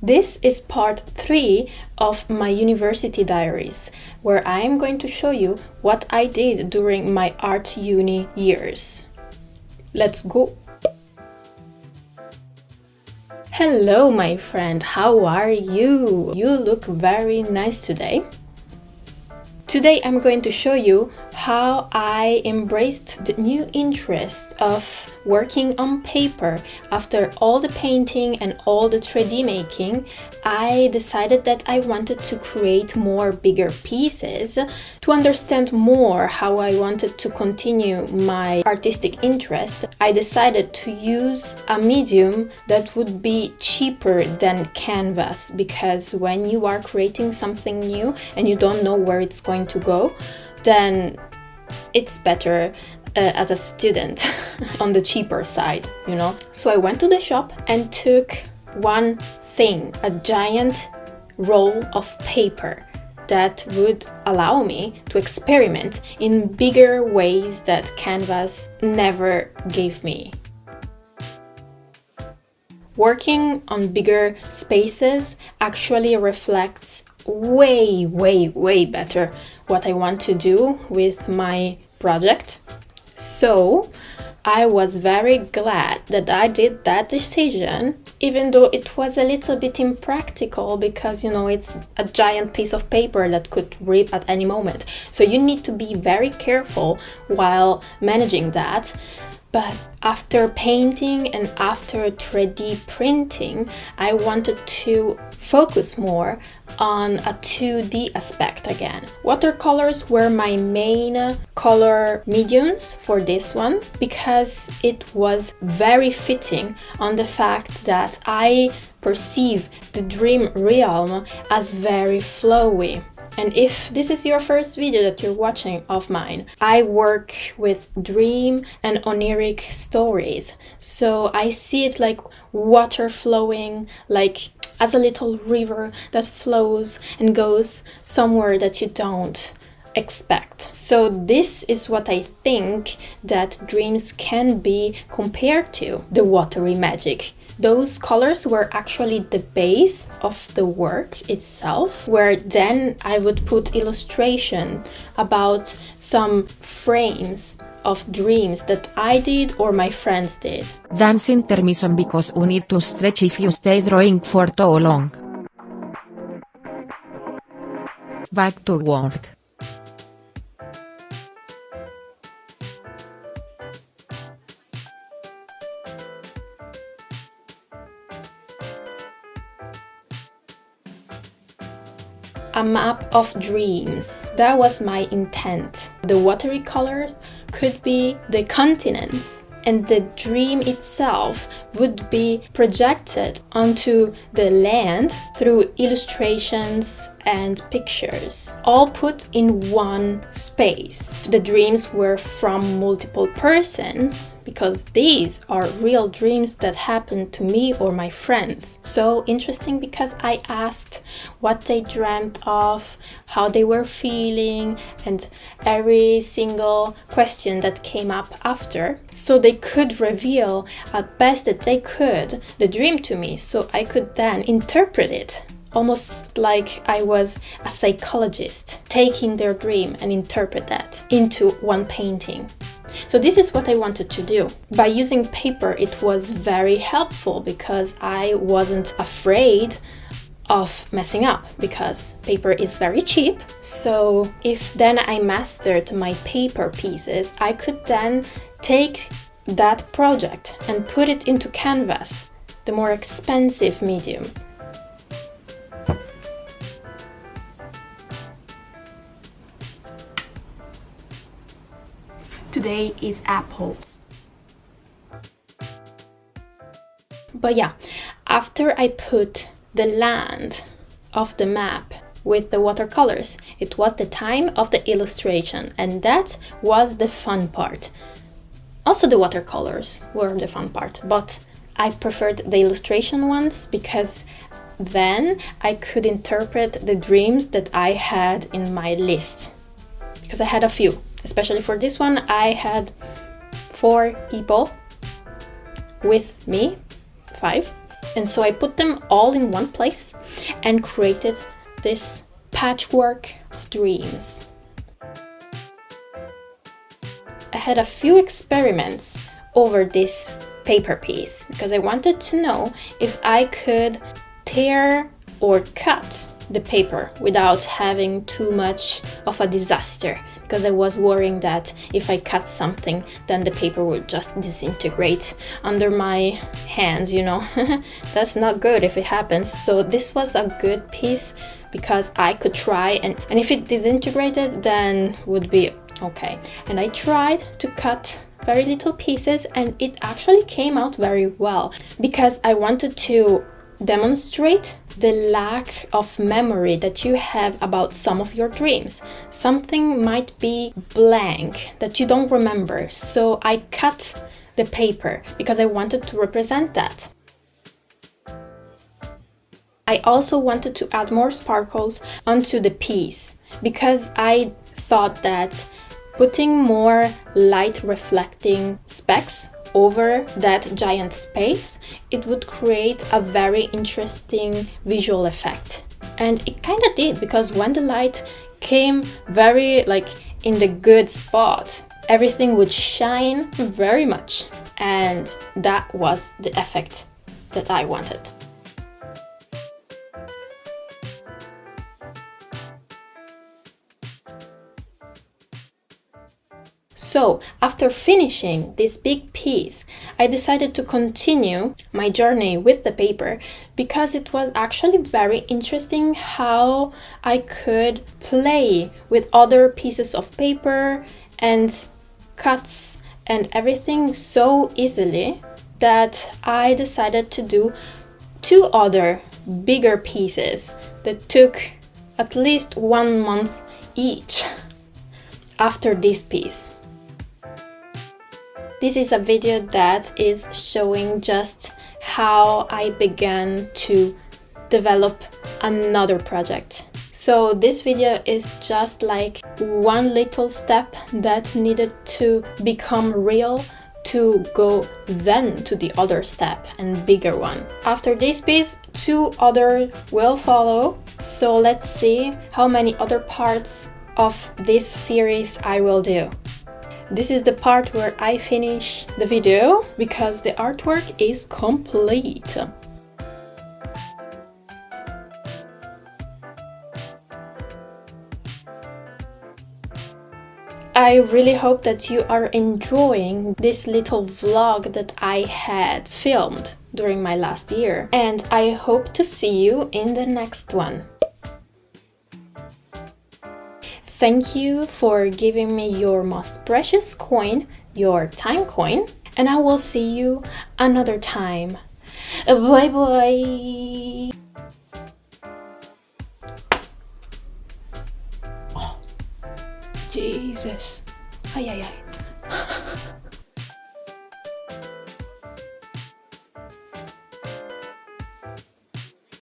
This is part 3 of my University Diaries, where I am going to show you what I did during my Art Uni years. Let's go! Hello, my friend, how are you? You look very nice today. Today I'm going to show you how I embraced the new interest of working on paper. After all the painting and all the 3D making, I decided that I wanted to create more bigger pieces. To understand more how I wanted to continue my artistic interest, I decided to use a medium that would be cheaper than canvas, because when you are creating something new and you don't know where it's going to go, then it's better as a student on the cheaper side, you know. So I went to the shop and took one thing, a giant roll of paper that would allow me to experiment in bigger ways that canvas never gave me. Working on bigger spaces actually reflects way better what I want to do with my project. So I was very glad that I did that decision, even though it was a little bit impractical because, you know, it's a giant piece of paper that could rip at any moment. So you need to be very careful while managing that. But after painting and after 3D printing, I wanted to focus more on a 2D aspect again. Watercolors were my main color mediums for this one because it was very fitting on the fact that I perceive the dream realm as very flowy. And if this is your first video that you're watching of mine, I work with dream and oniric stories. So I see it like water flowing, like as a little river that flows and goes somewhere that you don't expect. So this is what I think that dreams can be compared to, the watery magic. Those colors were actually the base of the work itself, where then I would put illustration about some frames of dreams that I did or my friends did. Dance intermission because you need to stretch if you stay drawing for too long. Back to work. A map of dreams. That was my intent. The watery colors could be the continents, and the dream itself would be projected onto the land through illustrations and pictures, all put in one space. The dreams were from multiple persons because these are real dreams that happened to me or my friends. So interesting because I asked what they dreamt of, how they were feeling, and every single question that came up after, so they could reveal as best that they could the dream to me, so I could then interpret it. Almost like I was a psychologist, taking their dream and interpret that into one painting. So this is what I wanted to do. By using paper, it was very helpful because I wasn't afraid of messing up because paper is very cheap. So if then I mastered my paper pieces, I could then take that project and put it into canvas, the more expensive medium. Today is apples. But yeah, after I put the land of the map with the watercolors, it was the time of the illustration, and that was the fun part. Also the watercolors were the fun part, but I preferred the illustration ones because then I could interpret the dreams that I had in my list, because I had a few. Especially for this one, I had 4 people with me, 5, And so I put them all in one place and created this patchwork of dreams. I had a few experiments over this paper piece because I wanted to know if I could tear or cut the paper without having too much of a disaster, because I was worrying that if I cut something, then the paper would just disintegrate under my hands, you know. That's not good if it happens. So this was a good piece because I could try, and if it disintegrated, then would be okay. And I tried to cut very little pieces, and it actually came out very well because I wanted to demonstrate the lack of memory that you have about some of your dreams. Something might be blank that you don't remember, so I cut the paper because I wanted to represent that. I also wanted to add more sparkles onto the piece because I thought that putting more light reflecting specks over that giant space, it would create a very interesting visual effect. And it kind of did, because when the light came very in the good spot, everything would shine very much, and that was the effect that I wanted. So, after finishing this big piece, I decided to continue my journey with the paper because it was actually very interesting how I could play with other pieces of paper and cuts and everything so easily that I decided to do 2 other bigger pieces that took at least 1 month each after this piece. This is a video that is showing just how I began to develop another project. So this video is just like one little step that needed to become real to go then to the other step and bigger one. After this piece, 2 other will follow. So let's see how many other parts of this series I will do. This is the part where I finish the video because the artwork is complete. I really hope that you are enjoying this little vlog that I had filmed during my last year, and I hope to see you in the next one. Thank you for giving me your most precious coin, your time coin, and I will see you another time. Bye bye! Oh, Jesus. Ay, ay, ay.